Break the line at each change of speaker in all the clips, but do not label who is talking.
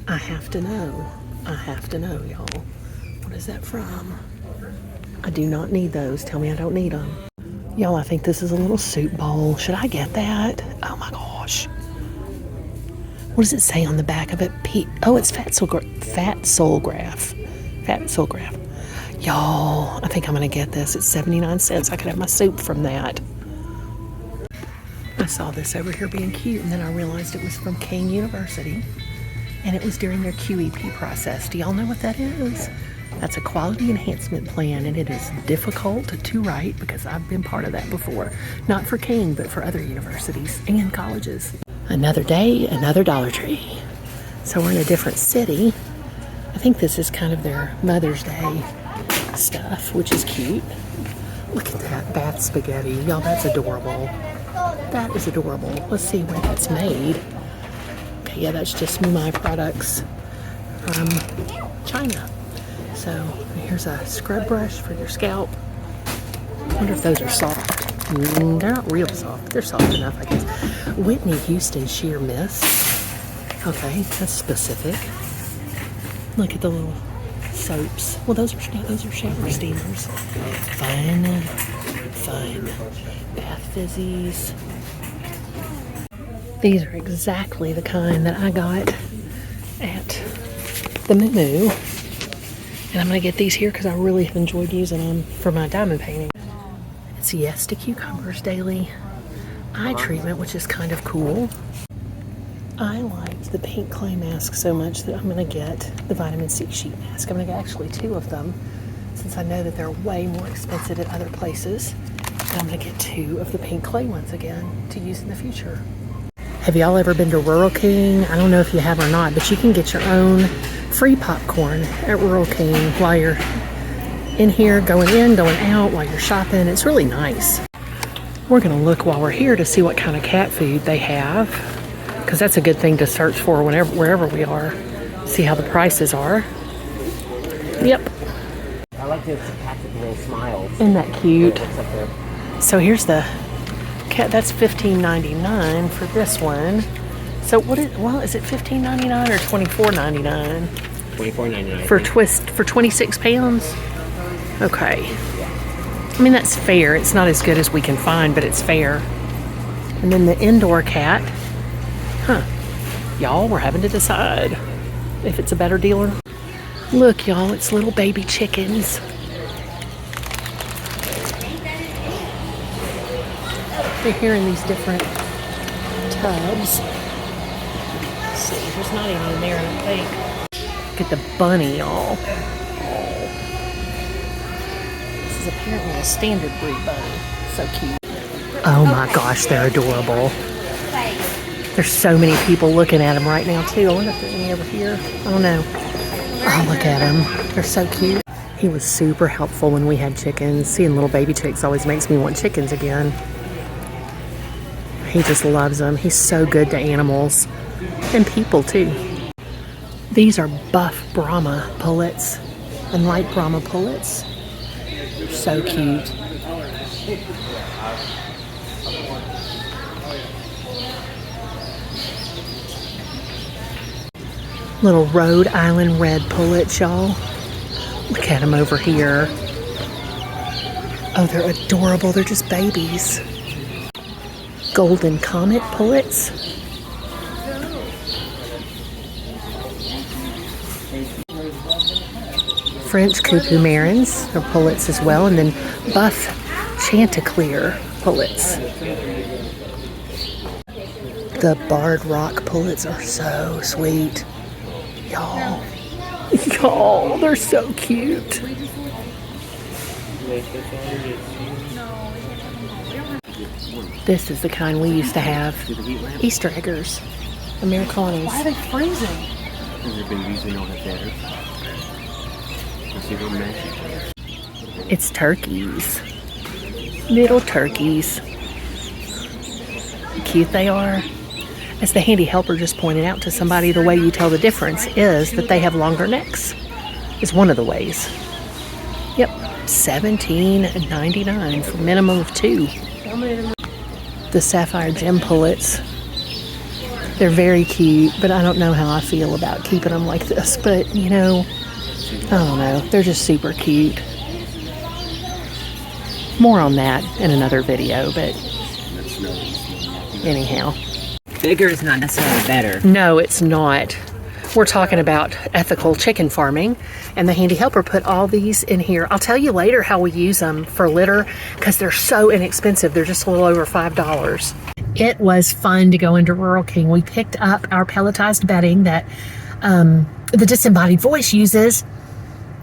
I have to know. I have to know, y'all. What is that from? I do not need those. Tell me I don't need them. Y'all, I think this is a little soup bowl. Should I get that? Oh my gosh. What does it say on the back of it? Oh, it's fat soul graph. Fat soul graph. Y'all, I think I'm going to get this. It's 79 cents. I could have my soup from that. I saw this over here being cute, and then I realized it was from King University, and it was during their QEP process. Do y'all know what that is? That's a quality enhancement plan, and it is difficult to write because I've been part of that before. Not for King, but for other universities and colleges. Another day, another Dollar Tree. So we're in a different city. I think this is kind of their Mother's Day stuff, which is cute. Look at that bath spaghetti. Y'all, that's adorable. That is adorable. Let's see where that's made. Okay, yeah, that's just my products from China. So here's a scrub brush for your scalp. I wonder if those are soft. They're not real soft. They're soft enough, I guess. Whitney Houston Sheer Mist. Okay, that's specific. Look at the little soaps. Well, those are shower steamers. Fine bath fizzies. These are exactly the kind that I got at the Moo. And I'm going to get these here because I really have enjoyed using them for my diamond painting. It's Yes to Cucumbers Daily Eye Treatment, which is kind of cool. I liked the pink clay mask so much that I'm going to get the vitamin C sheet mask. I'm going to get actually 2 of them since I know that they're way more expensive at other places. And I'm going to get 2 of the pink clay ones again to use in the future. Have y'all ever been to Rural King? I don't know if you have or not, but you can get your own free popcorn at Rural King while you're in here, going in, going out, while you're shopping. It's really nice. We're going to look while we're here to see what kind of cat food they have, because that's a good thing to search for wherever we are. See how the prices are. Yep.
I like the cat little smiles.
Isn't that cute?
What's up there?
So here's the cat. That's $15.99 for this one. So is it $15.99 or $24.99?
$24.99
for 26 pounds? Okay. I mean, that's fair. It's not as good as we can find, but it's fair. And then the indoor cat. Huh. Y'all, we're having to decide if it's a better deal or not. Look, y'all, it's little baby chickens. They're here in these different tubs. Let's see, there's not any in there, I don't think. Look at the bunny, y'all. This is apparently a standard breed bunny. So cute. Oh my gosh, they're adorable. There's so many people looking at them right now, too. I wonder if there's any over here. I don't know. Oh, look at them. They're so cute. He was super helpful when we had chickens. Seeing little baby chicks always makes me want chickens again. He just loves them. He's so good to animals. And people, too. These are buff Brahma pullets and light Brahma pullets. They're so cute. Little Rhode Island red pullets, y'all. Look at them over here. Oh, they're adorable. They're just babies. Golden Comet pullets. French Cuckoo Marins are pullets as well. And then buff Chanticleer pullets. The Barred Rock pullets are so sweet. Y'all, they're so cute. This is the kind we used to have. Easter eggers. Americanos.
Why are they freezing?
Because the babies, they don't have feathers.
It's turkeys. Little turkeys. How cute they are. As the handy helper just pointed out to somebody, the way you tell the difference is that they have longer necks. Is one of the ways. Yep, $17.99 for a minimum of 2. The Sapphire Gem pullets. They're very cute, but I don't know how I feel about keeping them like this. But, you know, I don't know. They're just super cute. More on that in another video, but anyhow.
Bigger is not necessarily better.
No, it's not. We're talking about ethical chicken farming, and the Handy Helper put all these in here. I'll tell you later how we use them for litter because they're so inexpensive. They're just a little over $5. It was fun to go into Rural King. We picked up our pelletized bedding that the disembodied voice uses.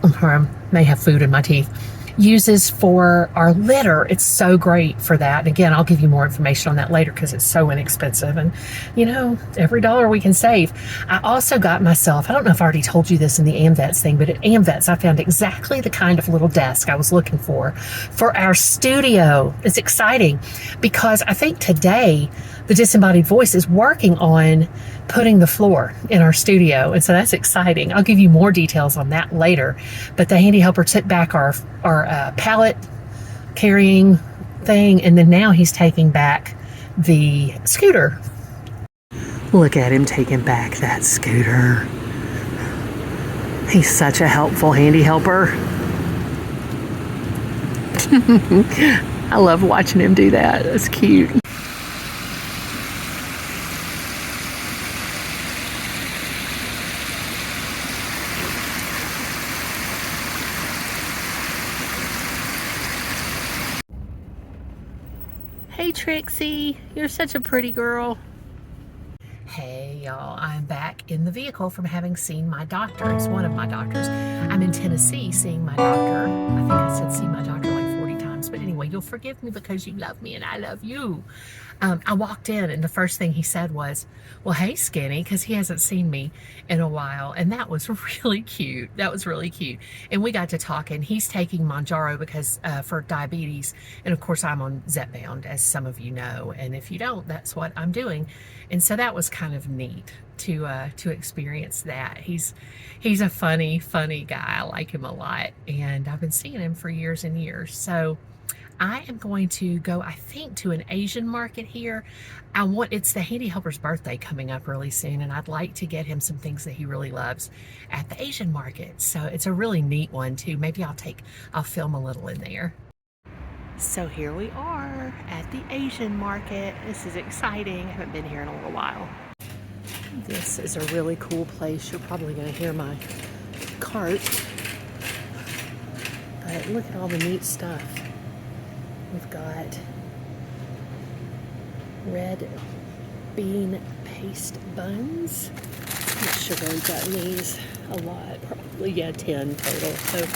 I may have food in my teeth. Uses for our litter. It's so great for that. And again, I'll give you more information on that later because it's so inexpensive. And you know, every dollar we can save. I also got myself, I don't know if I already told you this in the AmVets thing, but at AmVets I found exactly the kind of little desk I was looking for our studio. It's exciting because I think today the disembodied voice is working on putting the floor in our studio, and so that's exciting. I'll give you more details on that later. But the Handy Helper took back our pallet carrying thing, and then now he's taking back the scooter. Look at him taking back that scooter. He's such a helpful Handy Helper. I love watching him do that. That's cute. Hey Trixie, you're such a pretty girl. Hey y'all, I'm back in the vehicle from having seen my doctor. It's one of my doctors. I'm in Tennessee seeing my doctor. I think I said see my doctor like 40 times, but anyway, you'll forgive me because you love me and I love you. I walked in and the first thing he said was, well, hey Skinny, because he hasn't seen me in a while. And that was really cute. That was really cute. And we got to talking. He's taking Mounjaro because for diabetes. And of course I'm on Zepbound, as some of you know. And if you don't, that's what I'm doing. And so that was kind of neat to experience that. He's a funny guy. I like him a lot. And I've been seeing him for years and years. So I am going to go, I think, to an Asian market here. It's the Handy Helper's birthday coming up really soon, and I'd like to get him some things that he really loves at the Asian market. So it's a really neat one too. Maybe I'll film a little in there. So here we are at the Asian market. This is exciting. I haven't been here in a little while. This is a really cool place. You're probably going to hear my cart. But look at all the neat stuff. We've got red bean paste buns. Not sure we've gotten these a lot, probably 10 total, so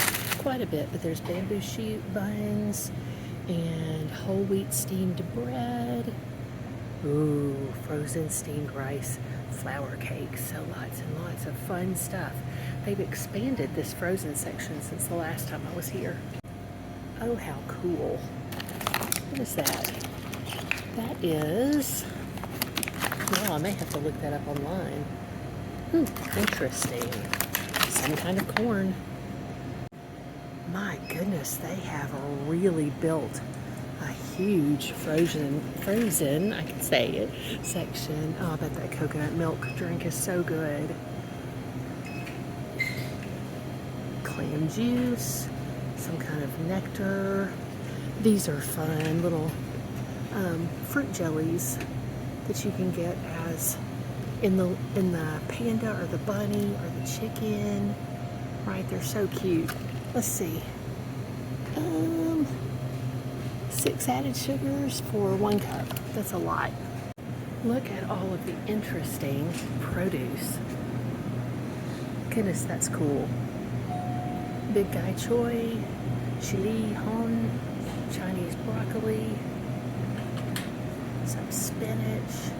quite a bit. But there's bamboo shoot buns and whole wheat steamed bread. Ooh, frozen steamed rice flour cake. So lots and lots of fun stuff. They've expanded this frozen section since the last time I was here. Oh, how cool. What is that? That is, well, I may have to look that up online. Interesting. Some kind of corn. My goodness, they have really built a huge frozen, I can say it, section. Oh, I bet that coconut milk drink is so good. Clam juice, some kind of nectar. These are fun little fruit jellies that you can get as in the panda or the bunny or the chicken. Right, they're so cute. Let's see. 6 added sugars for 1 cup. That's a lot. Look at all of the interesting produce. Goodness, that's cool. Big Gai Choy, chili hon, Chinese broccoli, some spinach,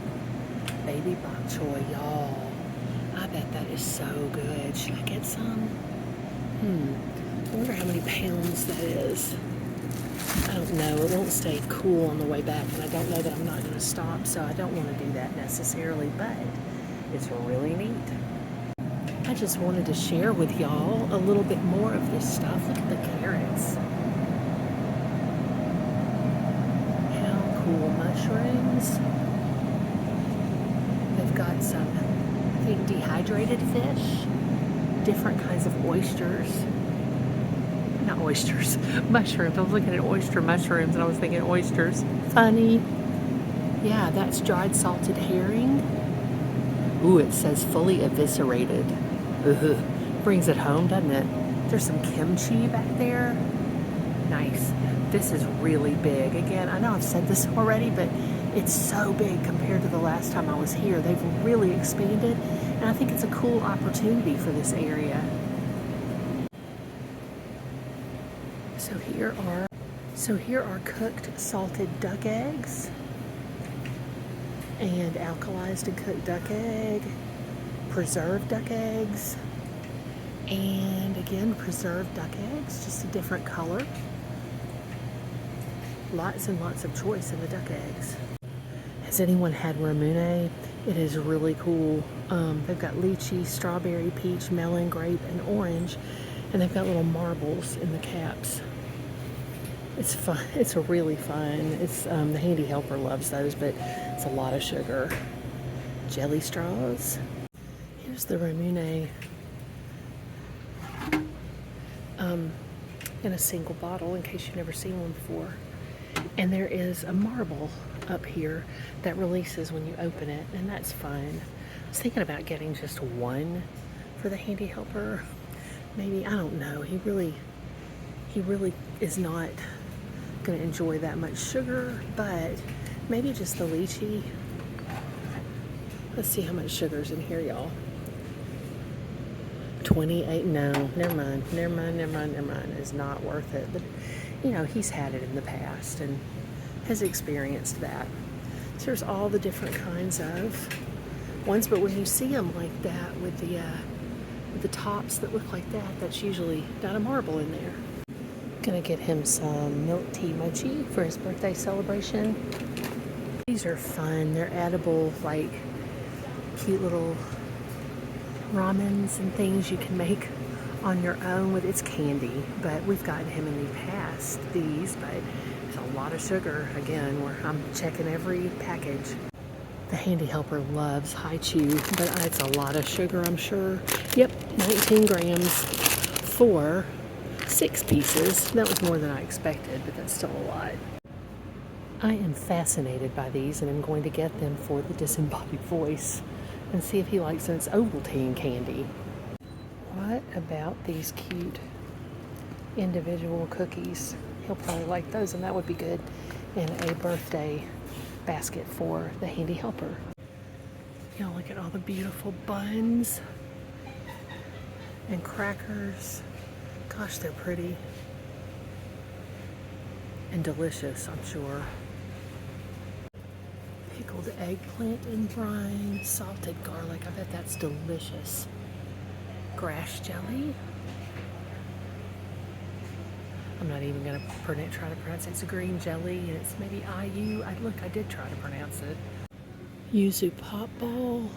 baby bok choy, y'all. I bet that is so good. Should I get some? I wonder how many pounds that is. I don't know. It won't stay cool on the way back, and I don't know that I'm not going to stop, so I don't want to do that necessarily, but it's really neat. I just wanted to share with y'all a little bit more of this stuff. Look at the carrots. How cool. Mushrooms. They've We've got some, I think, dehydrated fish, different kinds of oysters. Not oysters, mushrooms. I was looking at oyster mushrooms and I was thinking oysters. Funny. Yeah, that's dried salted herring. Ooh, it says fully eviscerated. Ugh. Brings it home, doesn't it? There's some kimchi back there. Nice. This is really big. Again, I know I've said this already, but it's so big compared to the last time I was here. They've really expanded, and I think it's a cool opportunity for this area. So here are cooked salted duck eggs and alkalized and cooked duck egg, preserved duck eggs, and again preserved duck eggs, just a different color. Lots and lots of choice in the duck eggs. Has anyone had ramune? It is really cool. They've got lychee, strawberry, peach, melon, grape, and orange, and they've got little marbles in the caps. It's fun. It's really fun. It's the handy helper loves those, but it's a lot of sugar. Jelly straws. Here's the ramune in a single bottle, in case you've never seen one before. And there is a marble up here that releases when you open it, and that's fun. I was thinking about getting just one for the handy helper. Maybe, I don't know. He really is not going to enjoy that much sugar, but maybe just the lychee. Let's see how much sugar's in here, y'all. 28. No, never mind. It's not worth it. But you know, he's had it in the past and has experienced that. So there's all the different kinds of ones, but when you see them like that with the tops that look like that, that's usually got a marble in there. Gonna get him some milk tea mochi for his birthday celebration. These are fun. They're edible, like cute little ramens and things you can make on your own with. It's candy, but we've gotten him in the past these, but it's a lot of sugar. Again, where I'm checking every package. The handy helper loves high chew, but it's a lot of sugar, I'm sure. Yep, 19 grams for 6 pieces. That was more than I expected, but that's still a lot. I am fascinated by these, and I'm going to get them for the disembodied voice and see if he likes them. It's Ovaltine candy. What about these cute individual cookies? He'll probably like those, and that would be good in a birthday basket for the handy helper. Y'all, look at all the beautiful buns and crackers. Gosh, they're pretty and delicious, I'm sure. Pickled eggplant in brine, salted garlic. I bet that's delicious. Grass jelly. I'm not even going to try to pronounce it. It's a green jelly, and it's maybe IU. I did try to pronounce it. Yuzu pop ball.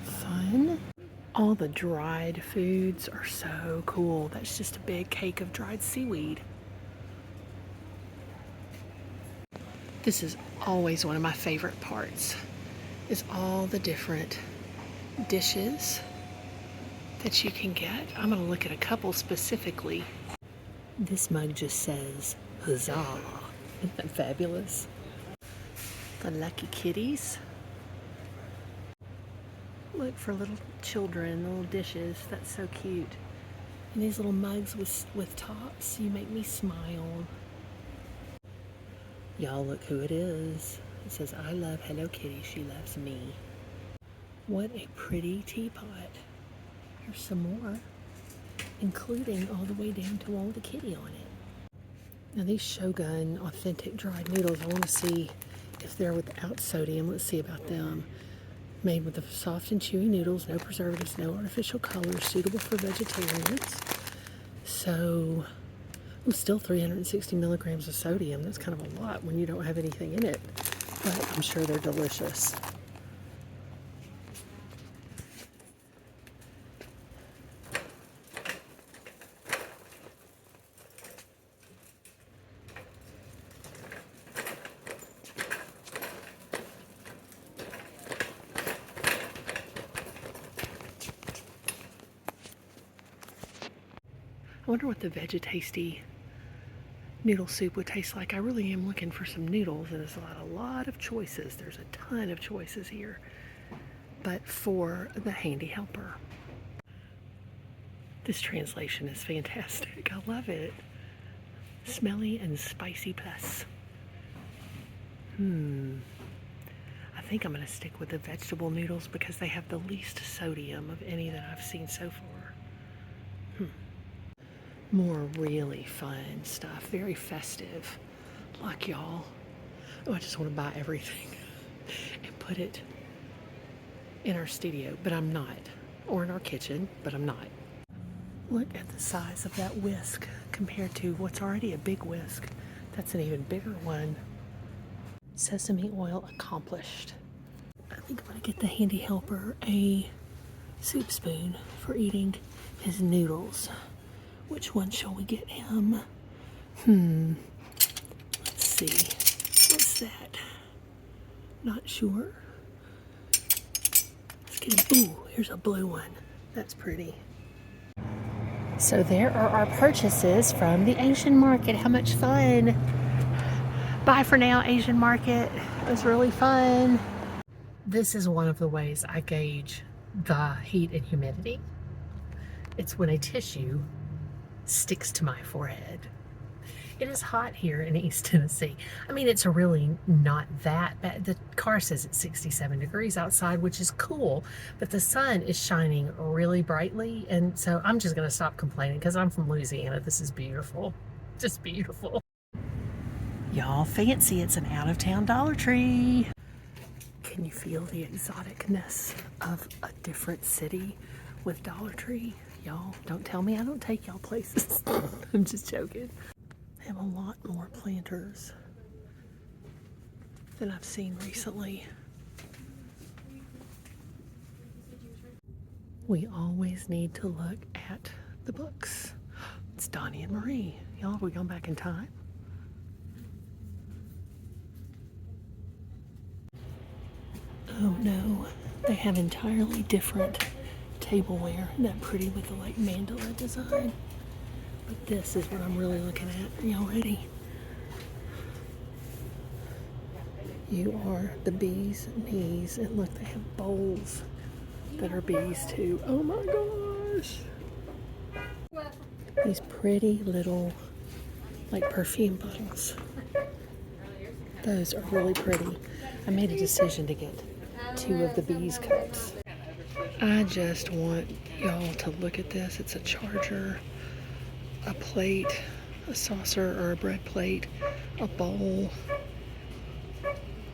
Fun. All the dried foods are so cool. That's just a big cake of dried seaweed. This is always one of my favorite parts, is all the different dishes that you can get. I'm going to look at a couple specifically. This mug just says, huzzah. Isn't that fabulous? The lucky kitties. Look, for little children, little dishes. That's so cute. And these little mugs with tops. You make me smile. Y'all, look who it is. It says, I love Hello Kitty. She loves me. What a pretty teapot. Here's some more, including all the way down to one with a kitty on it. Now these Shogun authentic dried noodles, I want to see if they're without sodium. Let's see about them. Made with the soft and chewy noodles, no preservatives, no artificial colors, suitable for vegetarians. So, still 360 milligrams of sodium. That's kind of a lot when you don't have anything in it, but I'm sure they're delicious. I wonder what the Veggie-Tasty noodle soup would taste like. I really am looking for some noodles, and there's a lot of choices. There's a ton of choices here. But for the handy helper. This translation is fantastic. I love it. Smelly and spicy pus. I think I'm going to stick with the vegetable noodles because they have the least sodium of any that I've seen so far. More really fun stuff. Very festive. Like y'all. Oh, I just want to buy everything and put it in our studio, but I'm not. Or in our kitchen, but I'm not. Look at the size of that whisk compared to what's already a big whisk. That's an even bigger one. Sesame oil accomplished. I think I'm gonna get the handy helper a soup spoon for eating his noodles. Which one shall we get him? Let's see. What's that? Not sure. Let's get him. Ooh, here's a blue one. That's pretty. So there are our purchases from the Asian market. How much fun. Bye for now, Asian market. It was really fun. This is one of the ways I gauge the heat and humidity. It's when a tissue sticks to my forehead. It is hot here in East Tennessee. I mean, it's really not that bad. The car says it's 67 degrees outside, which is cool, but the sun is shining really brightly, and so I'm just gonna stop complaining because I'm from Louisiana. This is beautiful, just beautiful. Y'all fancy it's an out-of-town Dollar Tree. Can you feel the exoticness of a different city with Dollar Tree? Y'all, don't tell me I don't take y'all places. I'm just joking. They have a lot more planters than I've seen recently. We always need to look at the books. It's Donnie and Marie. Y'all, have we gone back in time? Oh no, they have entirely different tableware. Isn't that pretty with the like mandala design? But this is what I'm really looking at. Are y'all ready? You are the bee's knees. And look, they have bowls that are bees too. Oh my gosh. These pretty little like perfume bottles. Those are really pretty. I made a decision to get 2 of the bees cups. I just want y'all to look at this. It's a charger, a plate, a saucer or a bread plate, a bowl,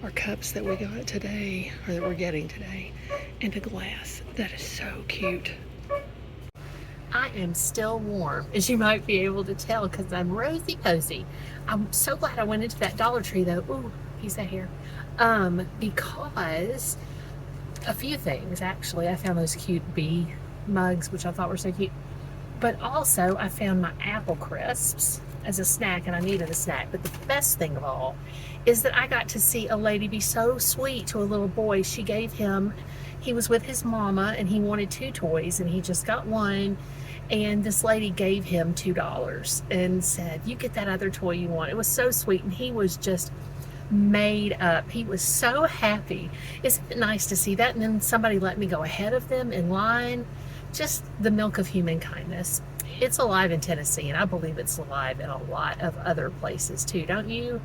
our cups that we got today, or that we're getting today, and a glass. That is so cute. I am still warm, as you might be able to tell, because I'm rosy cozy. I'm so glad I went into that Dollar Tree though. Ooh, piece of hair. Because a few things actually. I found those cute bee mugs, which I thought were so cute. But also I found my apple crisps as a snack, and I needed a snack. But the best thing of all is that I got to see a lady be so sweet to a little boy. She gave him, he was with his mama and he wanted 2 toys and he just got one. And this lady gave him $2 and said, you get that other toy you want. It was so sweet, and he was just made up. He was so happy. Isn't it nice to see that? And then somebody let me go ahead of them in line. Just the milk of human kindness. It's alive in Tennessee, and I believe it's alive in a lot of other places too, don't you?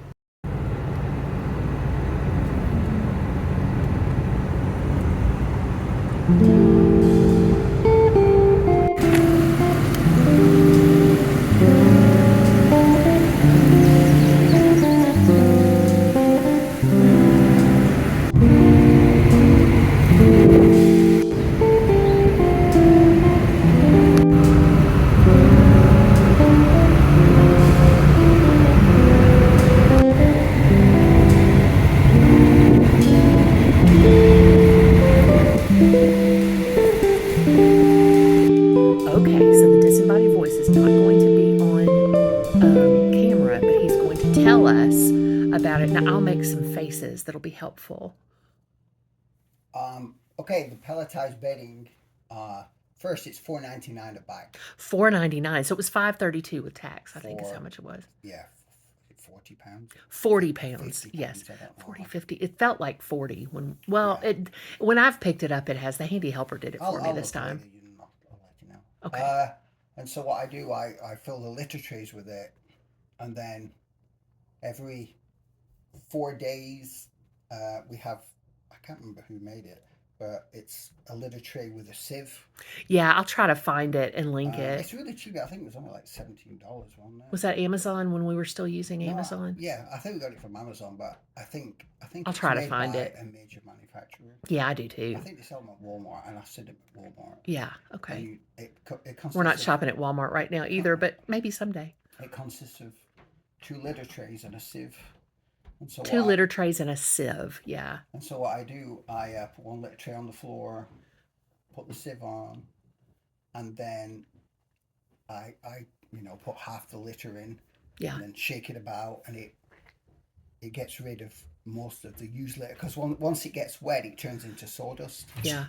Okay, so the disembodied voice is not going to be on camera, but he's going to tell us about it. Now, I'll make some faces that'll be helpful.
Okay, the pelletized bedding First, it's $4.99 a bag.
$4.99. So it was $5.32 with tax, I think is how much it was.
Yeah, £40.
40 pounds.
50
Yes.
pounds, I don't know.
40, 50. It felt like 40 when I've picked it up, it has. The handy helper did it for me this time.
I'll let you know.
Okay.
And so what I do, I fill the litter trays with it, and then every 4 days, we have, I can't remember who made it, but it's a litter tray with a sieve.
Yeah, I'll try to find it and link it.
It's really cheap. I think it was only like $17, wasn't it?
Was that Amazon when we were still using Amazon?
Yeah, I think we got it from Amazon, but I think
I'll try to find it.
A major manufacturer.
Yeah, I do too.
I think they sell them at Walmart, and I said it at Walmart.
Yeah, okay.
We're
We're not shopping at Walmart right now either, but maybe someday.
It consists of 2 litter trays and a sieve. And so
2 litter trays and a sieve, yeah.
And so what I do, I put 1 litter tray on the floor, put the sieve on, and then I put half the litter in, and then shake it about, and it gets rid of most of the used litter, because once it gets wet, it turns into sawdust.
Yeah.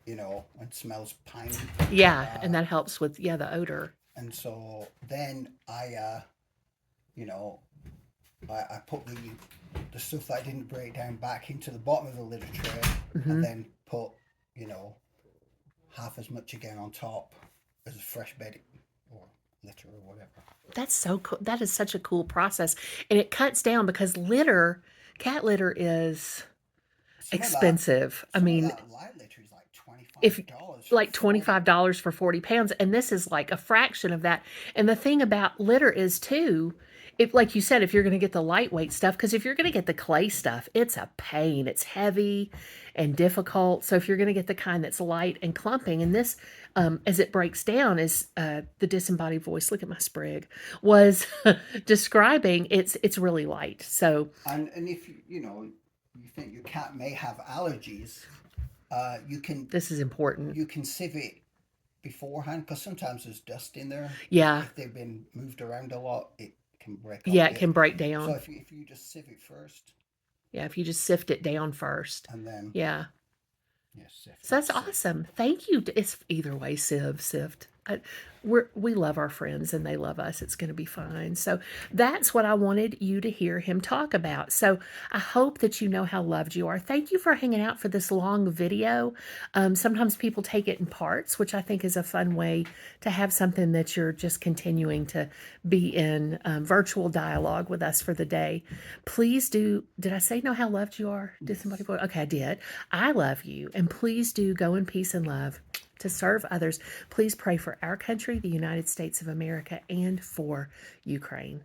And smells piney.
Yeah, and that helps with the odor.
And so then I put the stuff that I didn't break down back into the bottom of the litter tray, and then put half as much again on top as a fresh bed or litter or whatever.
That's so cool. That is such a cool process, and it cuts down because cat litter is expensive.
That light litter is like $25.
$25 for 40 pounds, and this is like a fraction of that. And the thing about litter is too, if, like you said, if you're going to get the lightweight stuff, because if you're going to get the clay stuff, it's a pain. It's heavy and difficult. So if you're going to get the kind that's light and clumping, and this, as it breaks down, is the disembodied voice. Look at my sprig was describing. It's really light. So
and if you think your cat may have allergies, you can.
This is important.
You can sieve it beforehand, because sometimes there's dust in there.
Yeah.
If they've been moved around a lot, it can break.
Yeah, it can break down.
So if you just sieve it first.
Yeah, if you just sift it down first.
And then.
Yeah.
Yes.
So that's awesome. Thank you. It's either way, sift. We love our friends and they love us. It's going to be fine. So that's what I wanted you to hear him talk about. So I hope that you know how loved you are. Thank you for hanging out for this long video. Sometimes people take it in parts, which I think is a fun way to have something that you're just continuing to be in virtual dialogue with us for the day. Please do. Did I say know how loved you are? Did somebody put? Okay, I did. I love you. And please do go in peace and love to serve others. Please pray for our country, the United States of America, and for Ukraine.